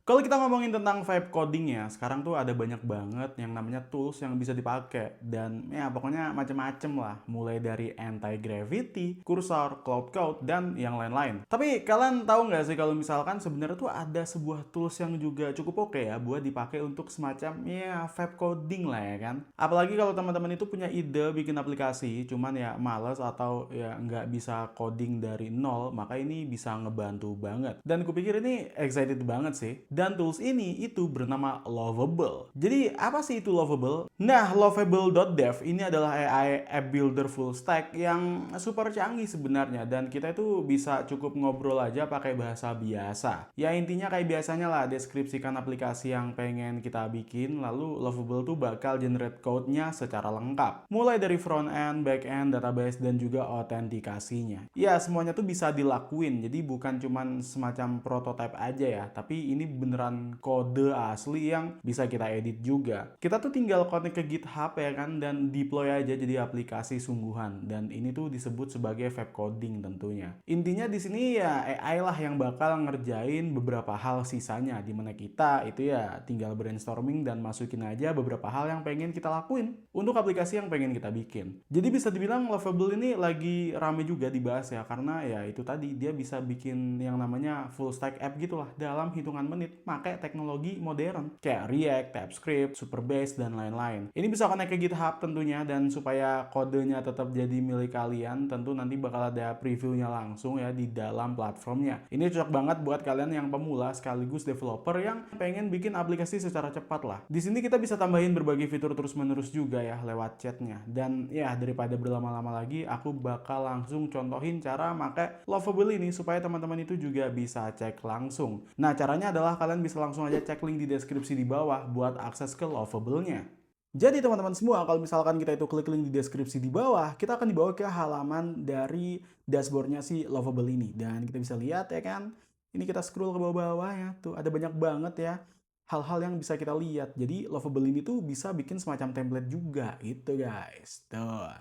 Kalau kita ngomongin tentang vibe coding ya, sekarang tuh ada banyak banget yang namanya tools yang bisa dipakai dan ya pokoknya macem-macem lah, mulai dari anti-gravity, cursor, cloud code, dan yang lain-lain. Tapi kalian tahu nggak sih kalau misalkan sebenarnya tuh ada sebuah tools yang juga cukup oke ya buat dipakai untuk semacam ya vibe coding lah ya kan. Apalagi kalau teman-teman itu punya ide bikin aplikasi, cuman ya males atau ya nggak bisa coding dari nol, maka ini bisa ngebantu banget. Dan kupikir ini excited banget sih. Dan tools ini itu bernama Lovable. Jadi apa sih itu Lovable? Nah, Lovable.dev ini adalah AI app builder full stack yang super canggih sebenarnya dan kita itu bisa cukup ngobrol aja pakai bahasa biasa. Ya intinya kayak biasanya lah deskripsikan aplikasi yang pengen kita bikin lalu Lovable tuh bakal generate code-nya secara lengkap. Mulai dari front end, back end, database dan juga autentikasinya. Ya semuanya tuh bisa dilakuin. Jadi bukan cuman semacam prototype aja ya, tapi ini beneran kode asli yang bisa kita edit juga. Kita tuh tinggal connect ke GitHub ya kan dan deploy aja jadi aplikasi sungguhan dan ini tuh disebut sebagai web coding tentunya. Intinya di sini ya AI lah yang bakal ngerjain beberapa hal sisanya di mana kita itu ya tinggal brainstorming dan masukin aja beberapa hal yang pengen kita lakuin untuk aplikasi yang pengen kita bikin. Jadi bisa dibilang Lovable ini lagi rame juga dibahas ya karena ya itu tadi dia bisa bikin yang namanya full stack app gitulah dalam hitungan menit pakai teknologi modern kayak React, TypeScript, Superbase dan lain-lain. Ini bisa connect ke GitHub tentunya dan supaya kodenya tetap jadi milik kalian tentu nanti bakal ada previewnya langsung ya di dalam platformnya. Ini cocok banget buat kalian yang pemula sekaligus developer yang pengen bikin aplikasi secara cepat lah. Di sini kita bisa tambahin berbagai fitur terus-menerus juga ya lewat chatnya. Dan ya daripada berlama-lama lagi, aku bakal langsung contohin cara pakai Lovable ini supaya teman-teman itu juga bisa cek langsung. Nah caranya adalah kalian bisa langsung aja cek link di deskripsi di bawah buat akses ke Lovable-nya. Jadi teman-teman semua, kalau misalkan kita itu klik link di deskripsi di bawah, kita akan dibawa ke halaman dari dashboardnya si Lovable ini. Dan kita bisa lihat ya kan, ini kita scroll ke bawah-bawah ya, tuh ada banyak banget ya hal-hal yang bisa kita lihat. Jadi Lovable ini tuh bisa bikin semacam template juga gitu guys. Tuh.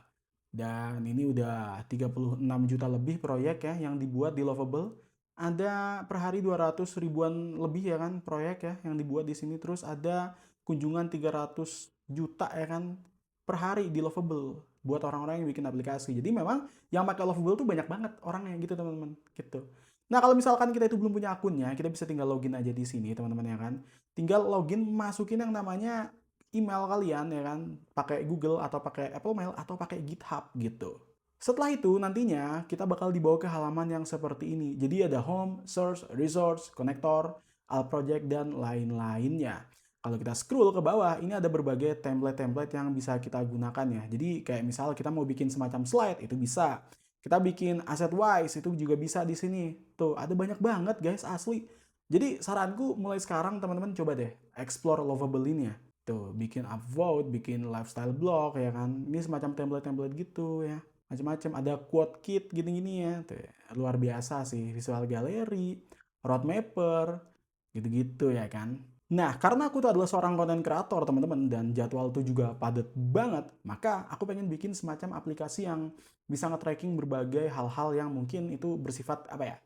Dan ini udah 36 juta lebih proyek ya yang dibuat di Lovable. Ada per hari 200 ribuan lebih ya kan proyek ya yang dibuat di sini. Terus ada kunjungan 300 juta ya kan per hari di Lovable buat orang-orang yang bikin aplikasi. Jadi memang yang pakai Lovable tuh banyak banget orangnya gitu teman-teman gitu. Nah kalau misalkan kita itu belum punya akunnya, kita bisa tinggal login aja di sini teman-teman ya kan. Tinggal login masukin yang namanya email kalian ya kan, pakai Google atau pakai Apple Mail atau pakai GitHub gitu. Setelah itu nantinya kita bakal dibawa ke halaman yang seperti ini. Jadi ada home, source, resource, connector, all project dan lain-lainnya. Kalau kita scroll ke bawah, ini ada berbagai template-template yang bisa kita gunakan ya. Jadi kayak misal kita mau bikin semacam slide, itu bisa. Kita bikin asset wise, itu juga bisa di sini. Tuh, ada banyak banget guys, asli. Jadi saranku mulai sekarang teman-teman coba deh explore Lovable ini ya. Tuh, bikin upvote, bikin lifestyle blog ya kan. Ini semacam template-template gitu ya. Macam-macam, ada quote kit gini-gini ya. Tuh, luar biasa sih, visual gallery, roadmapper, gitu-gitu ya kan. Nah, karena aku tuh adalah seorang content creator, teman-teman, dan jadwal tuh juga padat banget, maka aku pengen bikin semacam aplikasi yang bisa nge-tracking berbagai hal-hal yang mungkin itu bersifat apa ya?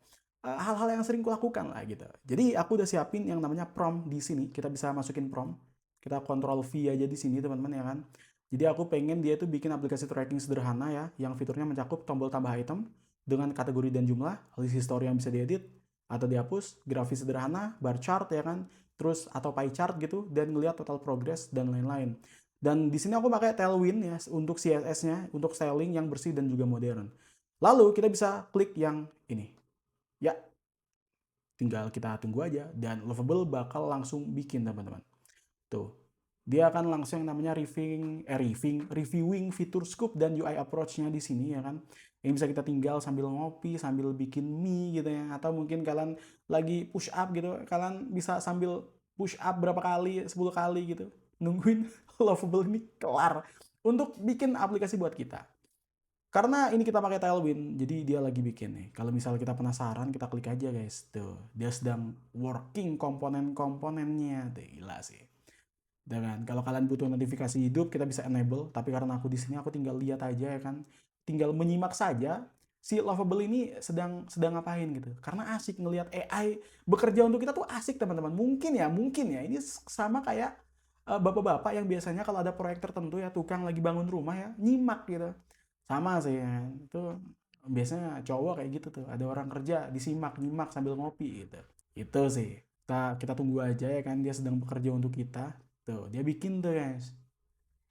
Hal-hal yang sering kulakukan lah gitu. Jadi aku udah siapin yang namanya prompt di sini. Kita bisa masukin prompt. Kita kontrol V aja di sini, teman-teman ya kan. Jadi aku pengen dia itu bikin aplikasi tracking sederhana ya, yang fiturnya mencakup tombol tambah item dengan kategori dan jumlah, list history yang bisa diedit atau dihapus, grafis sederhana, bar chart ya kan, terus atau pie chart gitu dan ngelihat total progress dan lain-lain. Dan di sini aku pakai Tailwind ya untuk CSS-nya, untuk styling yang bersih dan juga modern. Lalu kita bisa klik yang ini. Ya, tinggal kita tunggu aja dan Lovable bakal langsung bikin teman-teman. Tuh. Dia akan langsung yang namanya reviewing fitur scope dan UI approach-nya di sini ya kan. Yang bisa kita tinggal sambil ngopi, sambil bikin mie gitu ya. Atau mungkin kalian lagi push up gitu, kalian bisa sambil push up berapa kali, 10 kali gitu. Nungguin Lovable ini kelar untuk bikin aplikasi buat kita. Karena ini kita pakai Tailwind, jadi dia lagi bikin nih. Kalau misal kita penasaran, kita klik aja guys. Tuh, dia sedang working komponen-komponennya. Tuh, gila sih. Dan kalau kalian butuh notifikasi hidup, kita bisa enable. Tapi karena aku di sini, aku tinggal lihat aja ya kan. Tinggal menyimak saja. si Lovable ini sedang ngapain gitu. Karena asik ngelihat AI bekerja untuk kita tuh asik teman-teman. Mungkin ya ini sama kayak bapak-bapak yang biasanya kalau ada proyek tertentu ya, tukang lagi bangun rumah ya, nyimak gitu. Sama sih ya. Itu biasanya cowok kayak gitu tuh. Ada orang kerja disimak, nyimak sambil ngopi gitu. Itu sih. Kita tunggu aja ya kan, dia sedang bekerja untuk kita. Tuh, dia bikin tuh guys.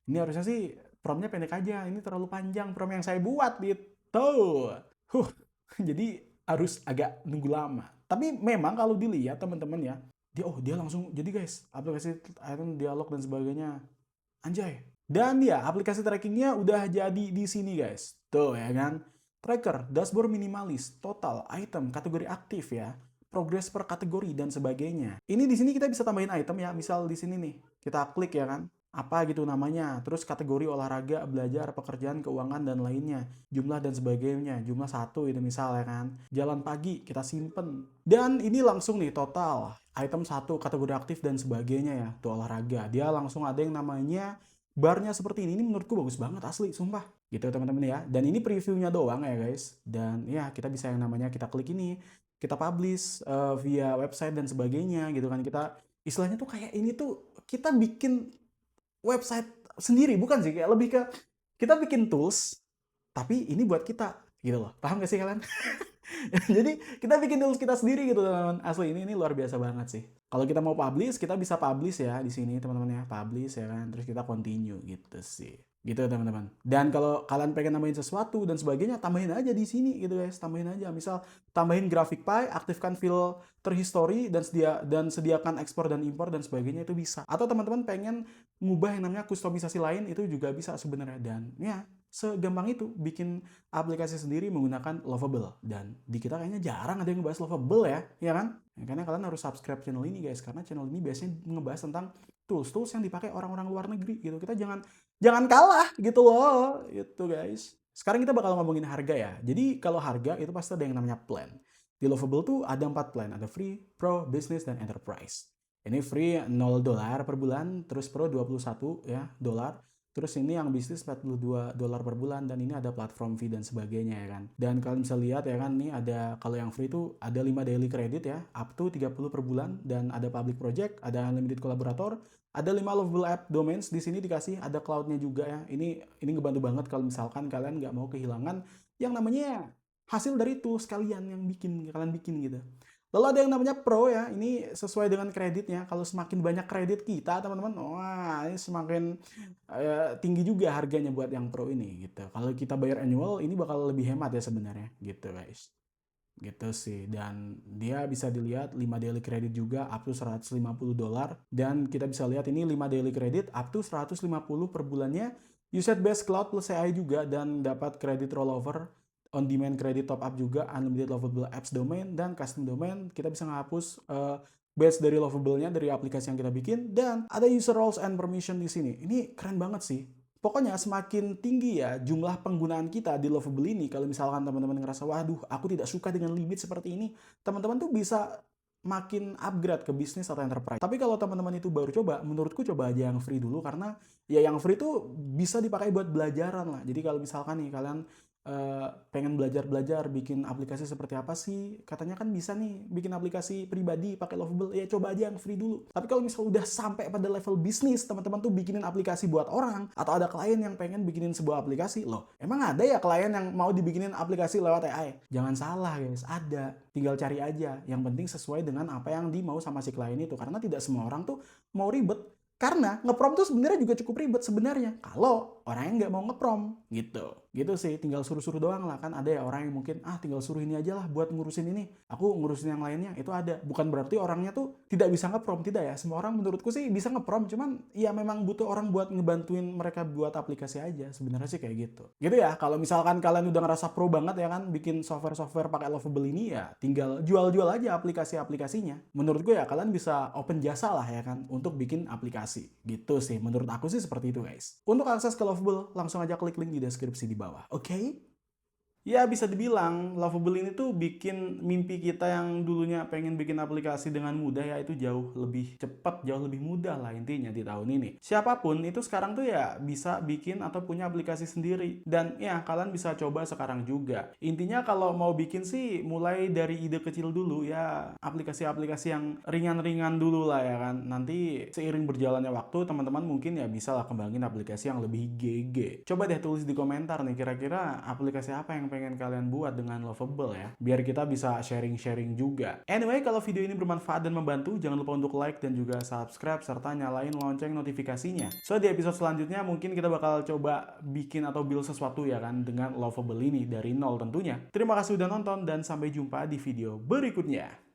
Ini harusnya sih promnya pendek aja. Ini terlalu panjang prom yang saya buat gitu. Huh. Jadi harus agak nunggu lama. Tapi memang kalau dilihat teman-teman ya, dia langsung jadi guys, aplikasi item dialog dan sebagainya. Anjay. Dan ya, aplikasi trackingnya udah jadi di sini guys. Tuh ya kan. Tracker, dashboard minimalis, total, item, kategori aktif ya, progres per kategori dan sebagainya. Ini di sini kita bisa tambahin item ya. Misal di sini nih, kita klik ya kan, apa gitu namanya, terus kategori olahraga, belajar, pekerjaan, keuangan, dan lainnya, jumlah dan sebagainya, jumlah 1 itu misal ya kan, jalan pagi, kita simpen, dan ini langsung nih total, item 1, kategori aktif dan sebagainya ya, tuh olahraga, dia langsung ada yang namanya barnya seperti ini menurutku bagus banget asli, sumpah, gitu teman-teman ya, dan ini previewnya doang ya guys, dan ya kita bisa yang namanya kita klik ini, kita publish via website dan sebagainya gitu kan, kita istilahnya tuh kayak ini tuh kita bikin website sendiri, bukan sih, kayak lebih ke kita bikin tools tapi ini buat kita gitu loh, paham gak sih kalian? Jadi kita bikin tools kita sendiri gitu teman-teman, asli ini luar biasa banget sih. Kalau kita mau publish, kita bisa publish ya di sini teman-teman ya, publish ya kan, terus kita continue gitu sih, gitu teman-teman. Dan kalau kalian pengen nambahin sesuatu dan sebagainya, tambahin aja di sini gitu guys, tambahin aja, misal tambahin graphic pie, aktifkan filter history dan sediakan ekspor dan impor dan sebagainya, itu bisa. Atau teman-teman pengen ngubah yang namanya kustomisasi lain, itu juga bisa sebenarnya. Dan ya segampang itu bikin aplikasi sendiri menggunakan Lovable, dan di kita kayaknya jarang ada yang ngebahas Lovable ya kan? Karena kalian harus subscribe channel ini guys, karena channel ini biasanya ngebahas tentang tools-tools yang dipakai orang-orang luar negeri gitu. Kita jangan kalah gitu loh, itu guys. Sekarang kita bakal ngomongin harga ya. Jadi kalau harga itu pasti ada yang namanya plan. Di Lovable tuh ada 4 plan, ada free, pro, business, dan enterprise. Ini free $0 per bulan, terus pro 21 ya dolar. Terus ini yang bisnis $42 per bulan, dan ini ada platform fee dan sebagainya ya kan. Dan kalian bisa lihat ya kan, ini ada kalau yang free itu ada 5 daily credit ya, up to 30 per bulan, dan ada public project, ada unlimited kolaborator, ada 5 lovable app domains di sini dikasih, ada cloudnya juga ya. Ini ngebantu banget kalau misalkan kalian nggak mau kehilangan yang namanya hasil dari tools kalian yang kalian bikin gitu. Lalu ada yang namanya Pro ya, ini sesuai dengan kreditnya. Kalau semakin banyak kredit kita teman-teman, wah ini semakin tinggi juga harganya buat yang Pro ini gitu. Kalau kita bayar annual, ini bakal lebih hemat ya sebenarnya gitu guys. Gitu sih, dan dia bisa dilihat 5 daily credit juga up to $150, dan kita bisa lihat ini 5 daily credit up to 150 per bulannya, usage based cloud plus AI juga, dan dapat credit rollover, on demand credit top up juga, unlimited lovable apps domain, dan custom domain. Kita bisa ngapus base dari lovable-nya dari aplikasi yang kita bikin, dan ada user roles and permission di sini. Ini keren banget sih. Pokoknya semakin tinggi ya jumlah penggunaan kita di Lovable ini, kalau misalkan teman-teman ngerasa, waduh aku tidak suka dengan limit seperti ini, teman-teman tuh bisa makin upgrade ke bisnis atau enterprise. Tapi kalau teman-teman itu baru coba, menurutku coba aja yang free dulu, karena ya yang free tuh bisa dipakai buat belajaran lah. Jadi kalau misalkan nih kalian pengen belajar bikin aplikasi seperti apa sih, katanya kan bisa nih bikin aplikasi pribadi pakai Lovable, ya coba aja yang free dulu. Tapi kalau misal udah sampai pada level bisnis, teman-teman tuh bikinin aplikasi buat orang, atau ada klien yang pengen bikinin sebuah aplikasi, loh emang ada ya klien yang mau dibikinin aplikasi lewat AI? Jangan salah guys, ada, tinggal cari aja, yang penting sesuai dengan apa yang dimau sama si klien itu, karena tidak semua orang tuh mau ribet. Karena ngeprom tuh sebenarnya juga cukup ribet sebenarnya kalau orangnya nggak mau ngeprom gitu sih, tinggal suruh-suruh doang lah. Kan ada ya orang yang mungkin tinggal suruh ini aja lah buat ngurusin ini, aku ngurusin yang lainnya, itu ada. Bukan berarti orangnya tuh tidak bisa ngeprom, tidak ya, semua orang menurutku sih bisa ngeprom, cuman ya memang butuh orang buat ngebantuin mereka buat aplikasi aja, sebenarnya sih kayak gitu ya. Kalau misalkan kalian udah ngerasa pro banget ya kan bikin software pakai Lovable ini, ya tinggal jual-jual aja aplikasinya. Menurutku ya kalian bisa open jasa lah ya kan untuk bikin aplikasi gitu sih, menurut aku sih seperti itu guys. Untuk akses ke Lovable langsung aja klik link di deskripsi di bawah, oke? Ya bisa dibilang Lovable ini tuh bikin mimpi kita yang dulunya pengen bikin aplikasi dengan mudah ya itu jauh lebih cepat, jauh lebih mudah lah intinya di tahun ini. Siapapun itu sekarang tuh ya bisa bikin atau punya aplikasi sendiri. Dan ya kalian bisa coba sekarang juga. Intinya kalau mau bikin sih mulai dari ide kecil dulu ya, aplikasi-aplikasi yang ringan-ringan dulu lah ya kan. Nanti seiring berjalannya waktu teman-teman mungkin ya bisa lah kembangin aplikasi yang lebih GG. Coba deh tulis di komentar nih kira-kira aplikasi apa yang pengen kalian buat dengan Lovable ya, biar kita bisa sharing-sharing juga. Anyway, kalau video ini bermanfaat dan membantu, jangan lupa untuk like dan juga subscribe serta nyalain lonceng notifikasinya. So di episode selanjutnya mungkin kita bakal coba bikin atau build sesuatu ya kan dengan Lovable ini dari nol tentunya. Terima kasih udah nonton dan sampai jumpa di video berikutnya.